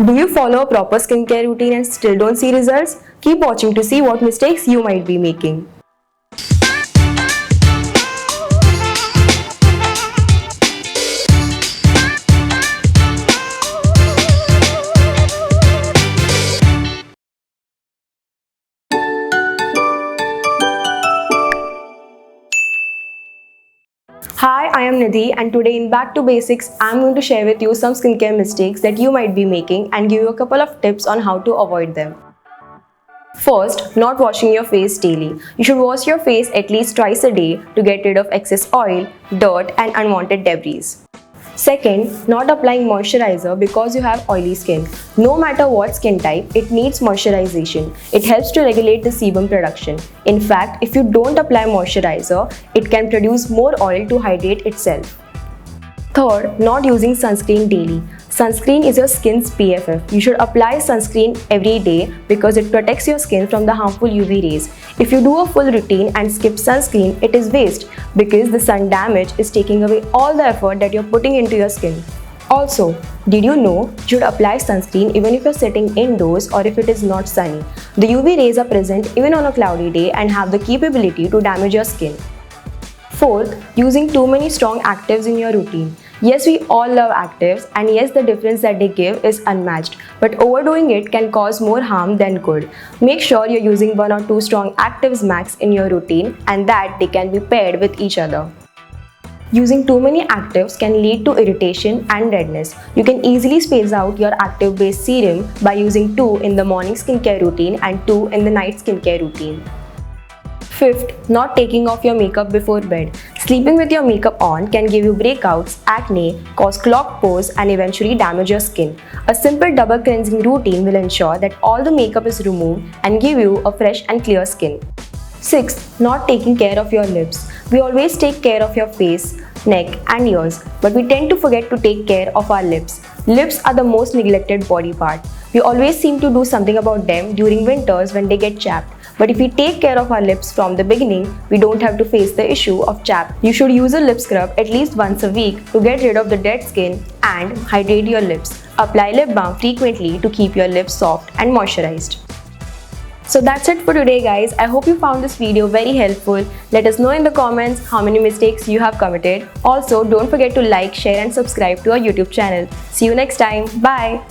Do you follow a proper skincare routine and still don't see results? Keep watching to see what mistakes you might be making. Hi, I am Nidhi, and today in Back to Basics, I'm going to share with you some skincare mistakes that you might be making and give you a couple of tips on how to avoid them. First, not washing your face daily. You should wash your face at least twice a day to get rid of excess oil, dirt, and unwanted debris. Second, not applying moisturizer because you have oily skin. No matter what skin type, it needs moisturization. It helps to regulate the sebum production. In fact, if you don't apply moisturizer, it can produce more oil to hydrate itself. Third, not using sunscreen daily. Sunscreen is your skin's PFF. You should apply sunscreen every day because it protects your skin from the harmful UV rays. If you do a full routine and skip sunscreen, it is waste because the sun damage is taking away all the effort that you're putting into your skin. Also, did you know you should apply sunscreen even if you're sitting indoors or if it is not sunny? The UV rays are present even on a cloudy day and have the capability to damage your skin. Fourth, using too many strong actives in your routine. Yes, we all love actives, and yes, the difference that they give is unmatched, but overdoing it can cause more harm than good. Make sure you're using 1 or 2 strong actives max in your routine and that they can be paired with each other. Using too many actives can lead to irritation and redness. You can easily space out your active-based serum by using 2 in the morning skincare routine and 2 in the night skincare routine. Fifth, not taking off your makeup before bed. Sleeping with your makeup on can give you breakouts, acne, cause clogged pores, and eventually damage your skin. A simple double cleansing routine will ensure that all the makeup is removed and give you a fresh and clear skin. Sixth, not taking care of your lips. We always take care of your face, neck, and ears, but we tend to forget to take care of our lips. Lips are the most neglected body part. We always seem to do something about them during winters when they get chapped. But if we take care of our lips from the beginning, we don't have to face the issue of chapped. You should use a lip scrub at least once a week to get rid of the dead skin and hydrate your lips. Apply lip balm frequently to keep your lips soft and moisturized. So that's it for today, guys. I hope you found this video very helpful. Let us know in the comments how many mistakes you have committed. Also, don't forget to like, share and subscribe to our YouTube channel. See you next time. Bye.